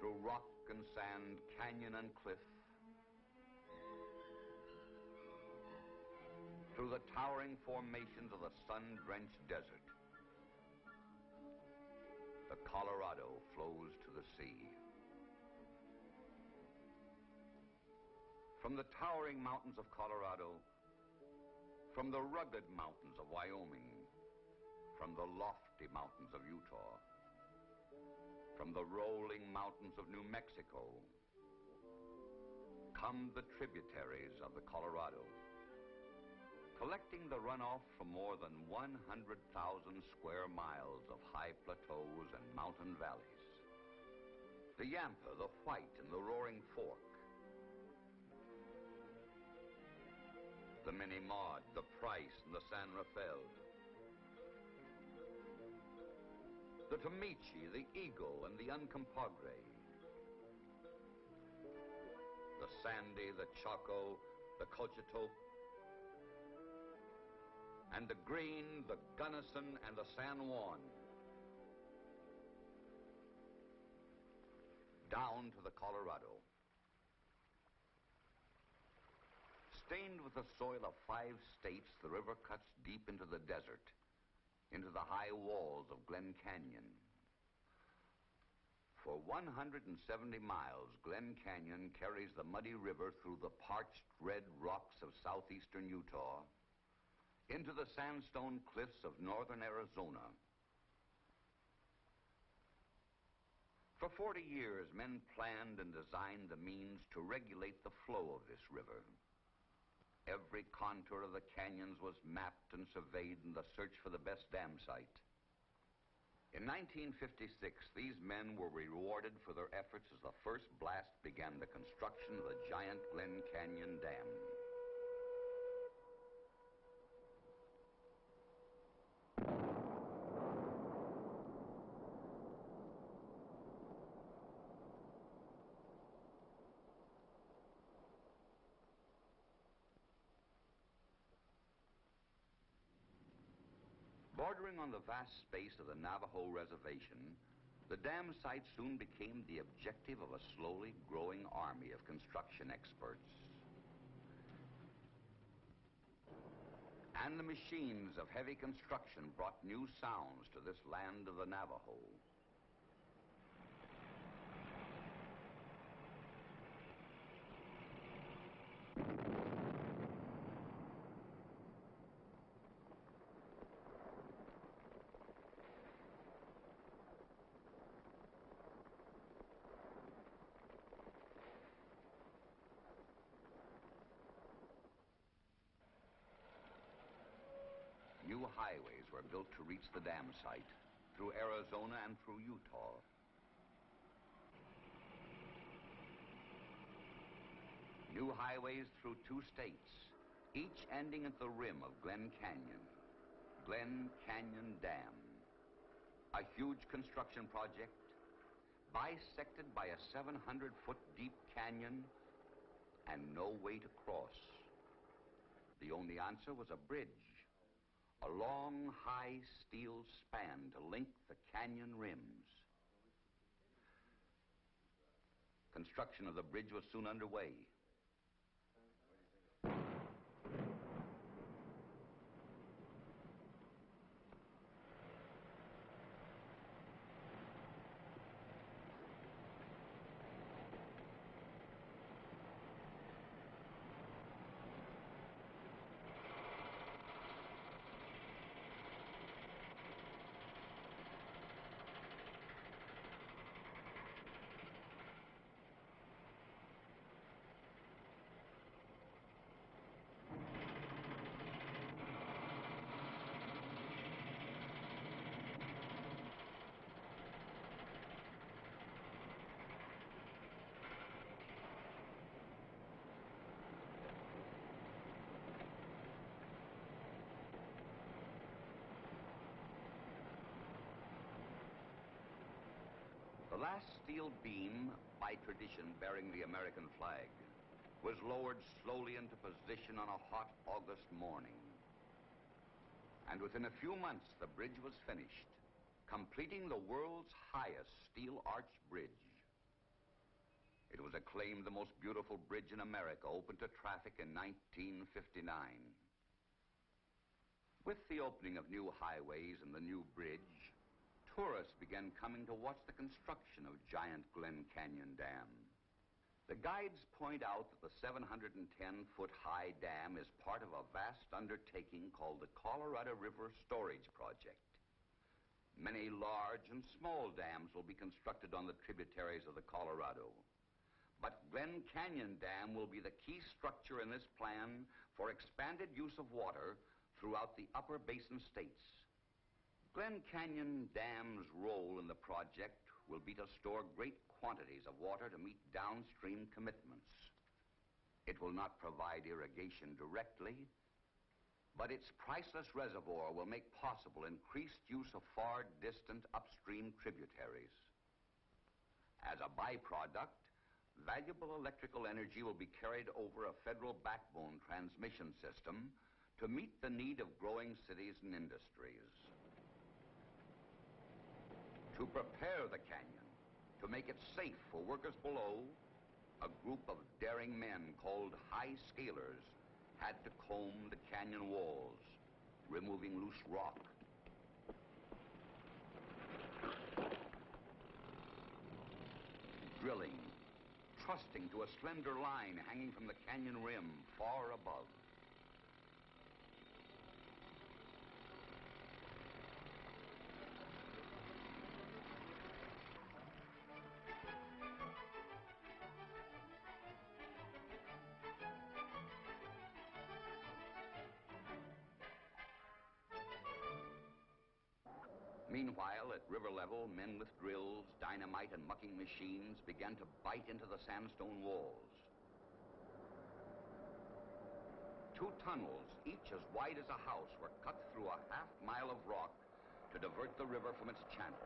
through rock and sand, canyon and cliff, through the towering formations of the sun-drenched desert, the Colorado flows to the sea. From the towering mountains of Colorado, from the rugged mountains of Wyoming, from the lofty mountains of Utah, from the rolling mountains of New Mexico, come the tributaries of the Colorado, collecting the runoff from more than 100,000 square miles of high plateaus and mountain valleys. The Yampa, the White, and the Roaring Fork, the Mini-Maud, the Price, and the San Rafael, the Tomichi, the Eagle, and the Uncompahgre, the Sandy, the Chaco, the Cochetope, and the Green, the Gunnison, and the San Juan, down to the Colorado. Stained with the soil of 5 states, the river cuts deep into the desert, into the high walls of Glen Canyon. For 170 miles, Glen Canyon carries the muddy river through the parched red rocks of southeastern Utah, into the sandstone cliffs of northern Arizona. For 40 years, men planned and designed the means to regulate the flow of this river. Every contour of the canyons was mapped and surveyed in the search for the best dam site. In 1956, these men were rewarded for their efforts as the first blast began the construction of the giant Glen Canyon Dam. Bordering on the vast space of the Navajo Reservation, the dam site soon became the objective of a slowly growing army of construction experts. And the machines of heavy construction brought new sounds to this land of the Navajo. New highways were built to reach the dam site, through Arizona and through Utah. New highways through 2 states, each ending at the rim of Glen Canyon, Glen Canyon Dam. A huge construction project, bisected by a 700-foot deep canyon and no way to cross. The only answer was a bridge. A long, high steel span to link the canyon rims. Construction of the bridge was soon underway. The last steel beam, by tradition bearing the American flag, was lowered slowly into position on a hot August morning. And within a few months, the bridge was finished, completing the world's highest steel arch bridge. It was acclaimed the most beautiful bridge in America, opened to traffic in 1959. With the opening of new highways and the new bridge, tourists began coming to watch the construction of giant Glen Canyon Dam. The guides point out that the 710-foot-high dam is part of a vast undertaking called the Colorado River Storage Project. Many large and small dams will be constructed on the tributaries of the Colorado. But Glen Canyon Dam will be the key structure in this plan for expanded use of water throughout the upper basin states. Glen Canyon Dam's role in the project will be to store great quantities of water to meet downstream commitments. It will not provide irrigation directly, but its priceless reservoir will make possible increased use of far distant upstream tributaries. As a byproduct, valuable electrical energy will be carried over a federal backbone transmission system to meet the need of growing cities and industries. To prepare the canyon, to make it safe for workers below, a group of daring men called high scalers had to comb the canyon walls, removing loose rock. Drilling, trusting to a slender line hanging from the canyon rim far above. Meanwhile, at river level, men with drills, dynamite, and mucking machines began to bite into the sandstone walls. 2 tunnels, each as wide as a house, were cut through a half-mile of rock to divert the river from its channel.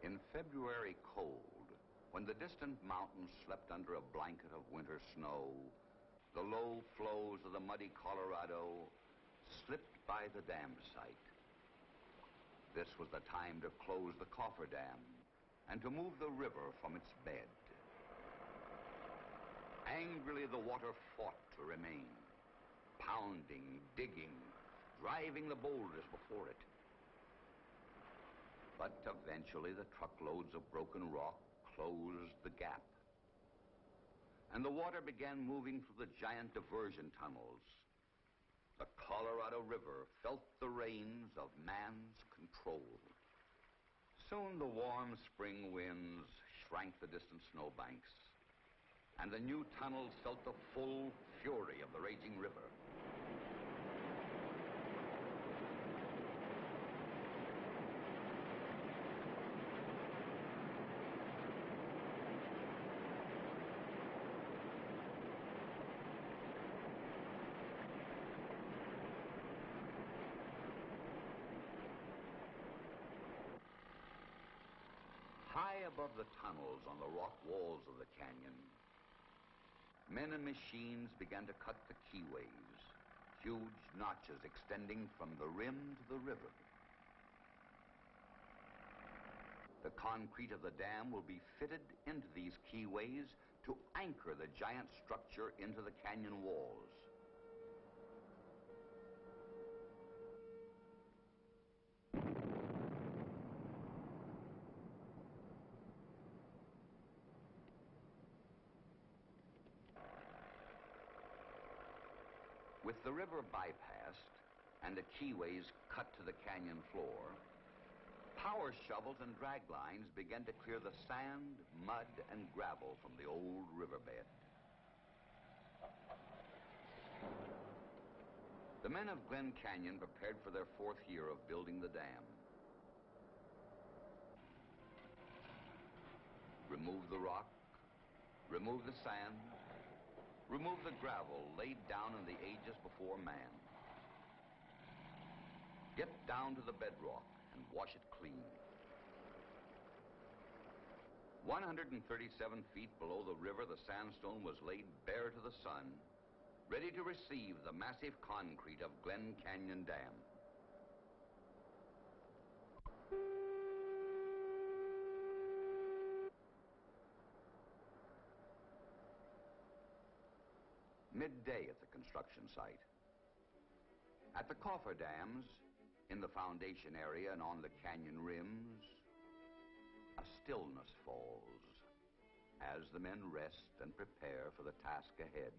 In February cold, when the distant mountains slept under a blanket of winter snow, the low flows of the muddy Colorado slipped by the dam site. This was the time to close the cofferdam and to move the river from its bed. Angrily, the water fought to remain, pounding, digging, driving the boulders before it. But eventually, the truckloads of broken rock closed the gap, and the water began moving through the giant diversion tunnels. The Colorado River felt the reins of man's control. Soon the warm spring winds shrank the distant snowbanks, and the new tunnels felt the full fury of the raging river. High above the tunnels on the rock walls of the canyon, men and machines began to cut the keyways, huge notches extending from the rim to the river. The concrete of the dam will be fitted into these keyways to anchor the giant structure into the canyon walls. With the river bypassed and the keyways cut to the canyon floor, power shovels and drag lines began to clear the sand, mud, and gravel from the old riverbed. The men of Glen Canyon prepared for their 4th year of building the dam. Remove the rock, remove the sand, remove the gravel laid down in the ages before man. Get down to the bedrock and wash it clean. 137 feet below the river, the sandstone was laid bare to the sun, ready to receive the massive concrete of Glen Canyon Dam. Midday at the construction site. At the cofferdams, in the foundation area and on the canyon rims, a stillness falls as the men rest and prepare for the task ahead.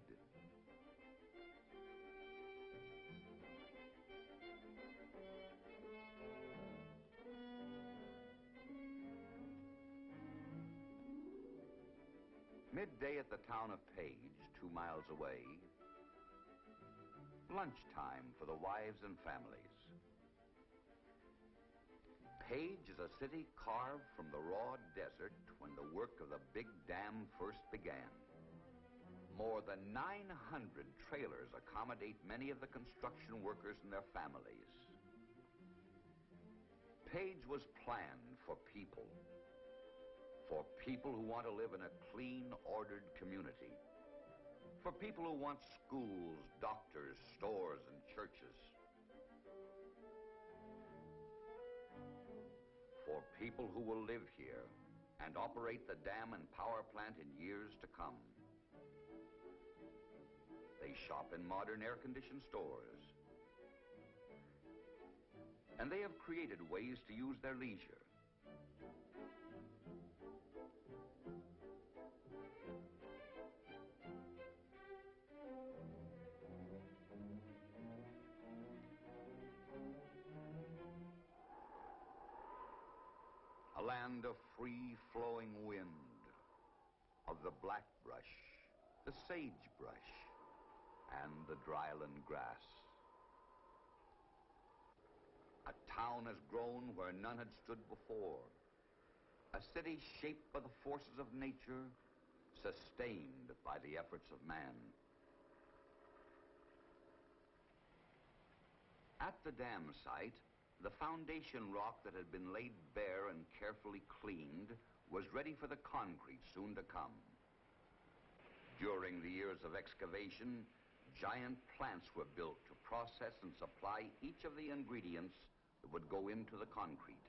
Midday at the town of Page, 2 miles away. Lunchtime for the wives and families. Page is a city carved from the raw desert when the work of the big dam first began. More than 900 trailers accommodate many of the construction workers and their families. Page was planned for people who want to live in a clean, ordered community, for people who want schools, doctors, stores, and churches, for people who will live here and operate the dam and power plant in years to come. They shop in modern air-conditioned stores, and they have created ways to use their leisure. A land of free-flowing wind, of the blackbrush, the sagebrush, and the dryland grass. A town has grown where none had stood before. A city shaped by the forces of nature, sustained by the efforts of man. At the dam site, the foundation rock that had been laid bare and carefully cleaned was ready for the concrete soon to come. During the years of excavation, giant plants were built to process and supply each of the ingredients that would go into the concrete.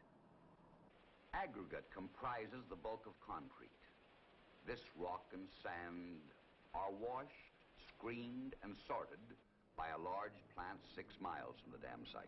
Aggregate comprises the bulk of concrete. This rock and sand are washed, screened, and sorted by a large plant 6 miles from the dam site.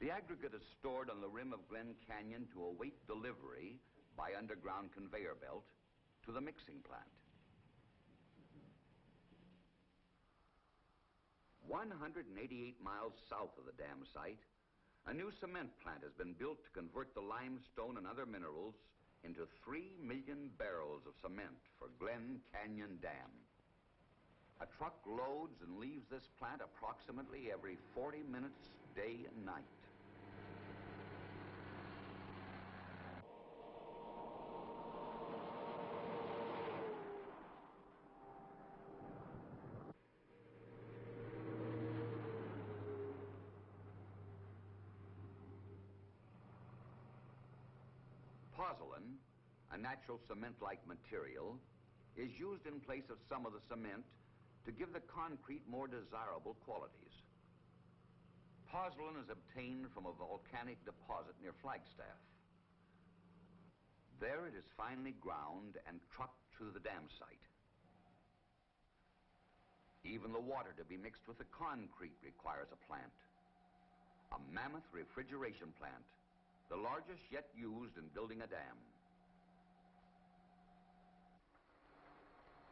The aggregate is stored on the rim of Glen Canyon to await delivery by underground conveyor belt to the mixing plant. 188 miles south of the dam site, a new cement plant has been built to convert the limestone and other minerals into 3 million barrels of cement for Glen Canyon Dam. A truck loads and leaves this plant approximately every 40 minutes, day and night. Pozzolan, a natural cement-like material, is used in place of some of the cement to give the concrete more desirable qualities. Pozzolan is obtained from a volcanic deposit near Flagstaff. There it is finely ground and trucked to the dam site. Even the water to be mixed with the concrete requires a plant. A mammoth refrigeration plant, the largest yet used in building a dam.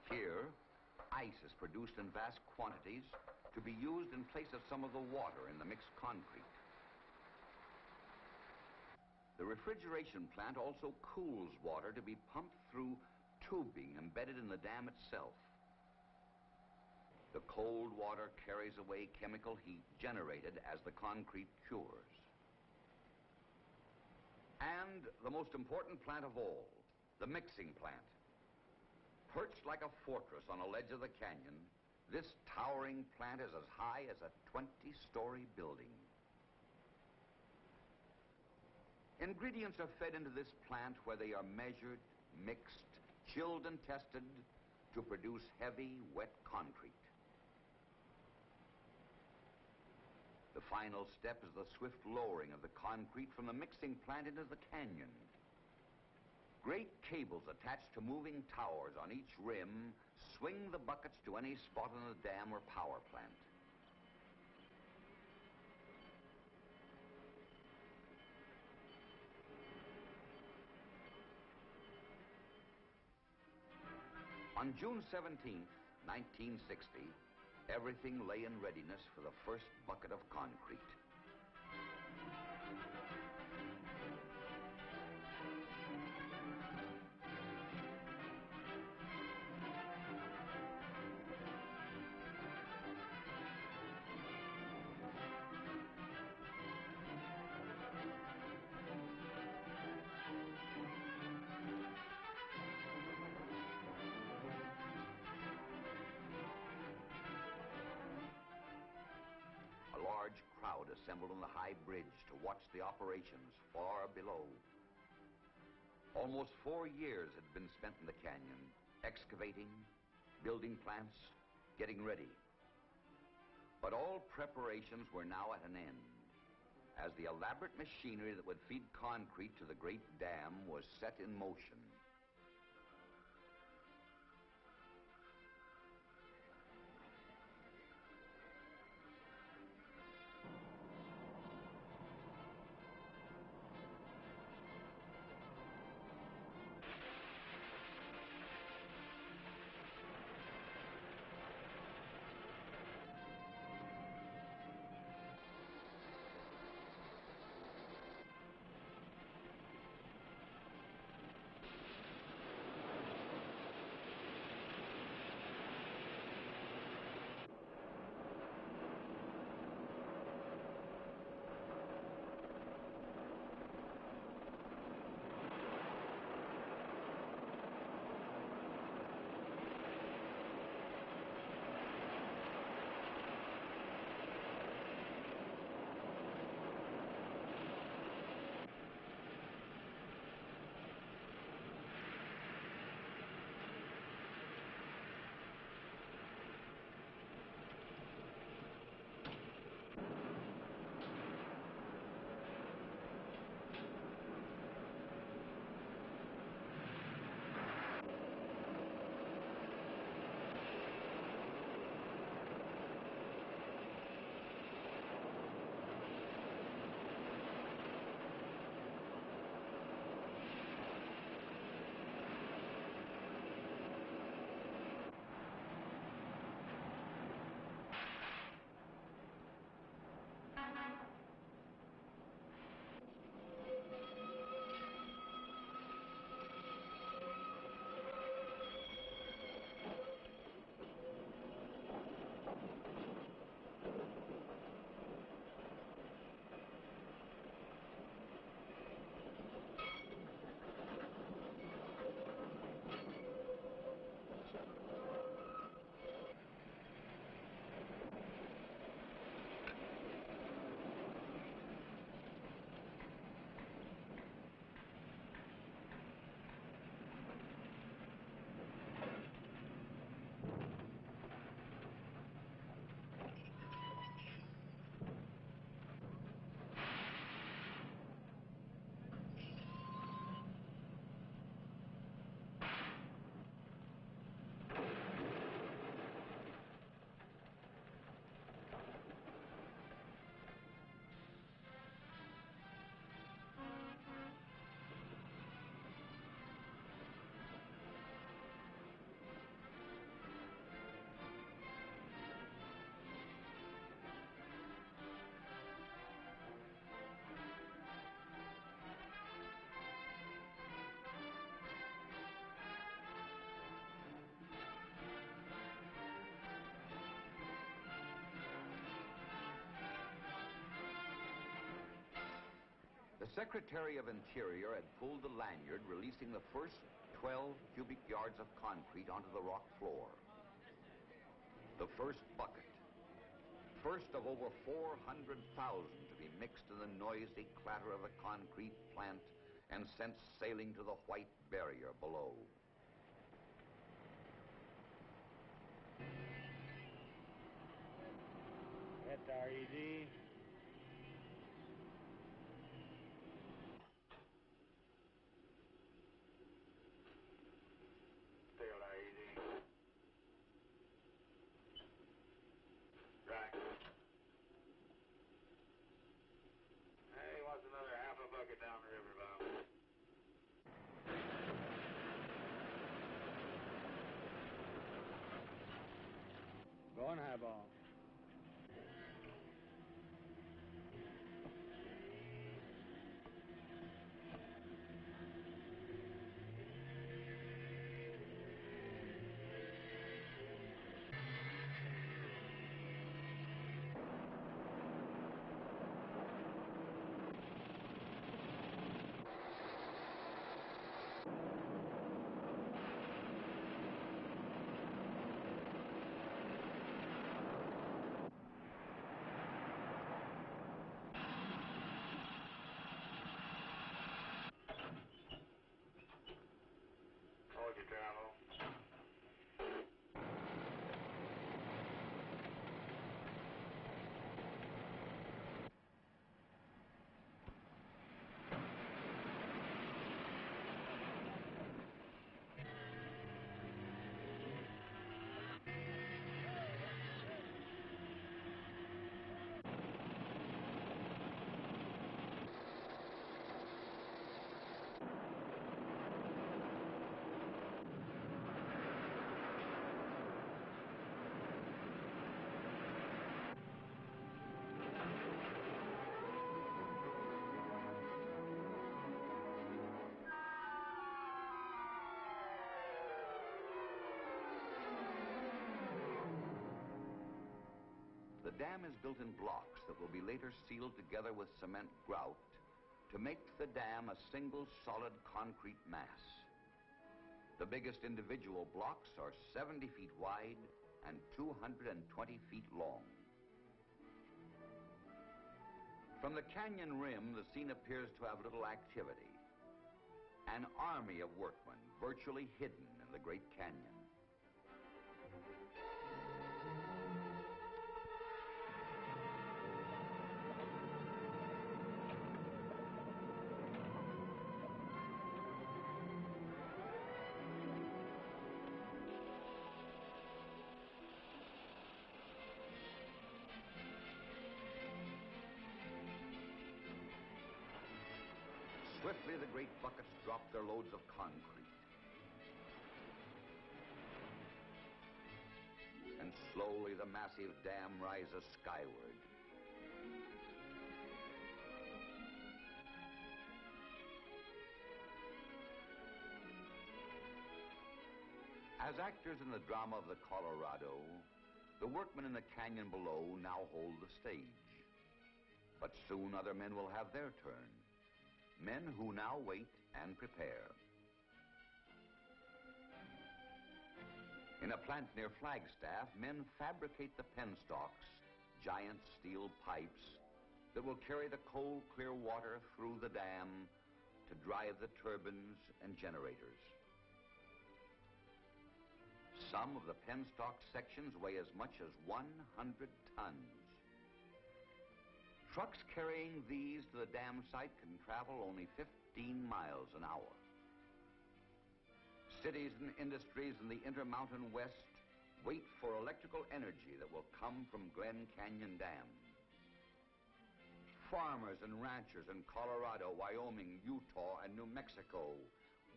Here, ice is produced in vast quantities to be used in place of some of the water in the mixed concrete. The refrigeration plant also cools water to be pumped through tubing embedded in the dam itself. The cold water carries away chemical heat generated as the concrete cures. And the most important plant of all, the mixing plant. Perched like a fortress on a ledge of the canyon, this towering plant is as high as a 20-story building. Ingredients are fed into this plant where they are measured, mixed, chilled, and tested to produce heavy, wet concrete. The final step is the swift lowering of the concrete from the mixing plant into the canyon. Great cables attached to moving towers on each rim swing the buckets to any spot on the dam or power plant. On June 17th, 1960, everything lay in readiness for the first bucket of concrete. A large crowd assembled on the high bridge to watch the operations far below. Almost 4 years had been spent in the canyon, excavating, building plants, getting ready. But all preparations were now at an end, as the elaborate machinery that would feed concrete to the great dam was set in motion. Secretary of Interior had pulled the lanyard, releasing the first 12 cubic yards of concrete onto the rock floor. The first bucket, first of over 400,000 to be mixed in the noisy clatter of the concrete plant and sent sailing to the white barrier below. That's RED. Still RED. Right. Hey, what's another half a bucket down the river, Bob? Going highball. Hold your travel. The dam is built in blocks that will be later sealed together with cement grout to make the dam a single solid concrete mass. The biggest individual blocks are 70 feet wide and 220 feet long. From the canyon rim, the scene appears to have little activity. An army of workmen virtually hidden in the Great Canyon. Swiftly, the great buckets drop their loads of concrete. And slowly, the massive dam rises skyward. As actors in the drama of the Colorado, the workmen in the canyon below now hold the stage. But soon other men will have their turn. Men who now wait and prepare. In a plant near Flagstaff, men fabricate the penstocks, giant steel pipes that will carry the cold, clear water through the dam to drive the turbines and generators. Some of the penstock sections weigh as much as 100 tons. Trucks carrying these to the dam site can travel only 15 miles an hour. Cities and industries in the Intermountain West wait for electrical energy that will come from Glen Canyon Dam. Farmers and ranchers in Colorado, Wyoming, Utah, and New Mexico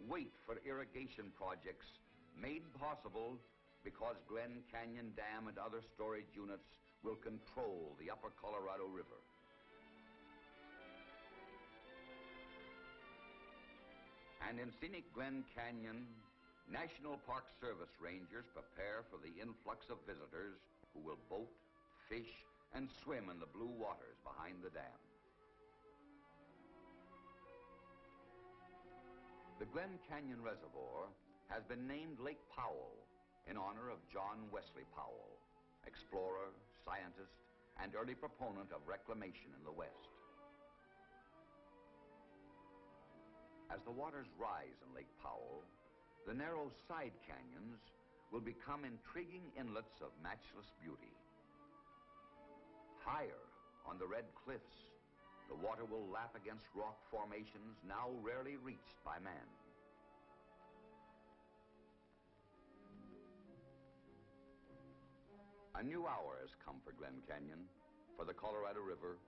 wait for irrigation projects made possible because Glen Canyon Dam and other storage units will control the upper Colorado River. And in scenic Glen Canyon, National Park Service rangers prepare for the influx of visitors who will boat, fish, and swim in the blue waters behind the dam. The Glen Canyon Reservoir has been named Lake Powell in honor of John Wesley Powell, explorer, scientist, and early proponent of reclamation in the West. As the waters rise in Lake Powell, the narrow side canyons will become intriguing inlets of matchless beauty. Higher on the red cliffs, the water will lap against rock formations now rarely reached by man. A new hour has come for Glen Canyon, for the Colorado River,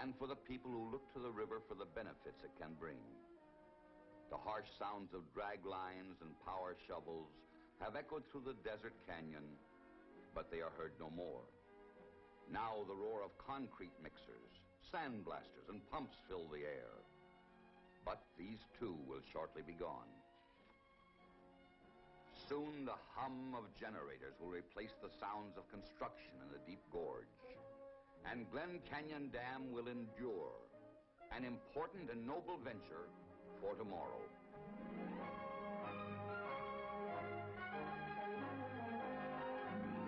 and for the people who look to the river for the benefits it can bring. The harsh sounds of drag lines and power shovels have echoed through the desert canyon, but they are heard no more. Now the roar of concrete mixers, sandblasters, and pumps fill the air. But these too will shortly be gone. Soon the hum of generators will replace the sounds of construction in the deep gorge. And Glen Canyon Dam will endure, an important and noble venture for tomorrow.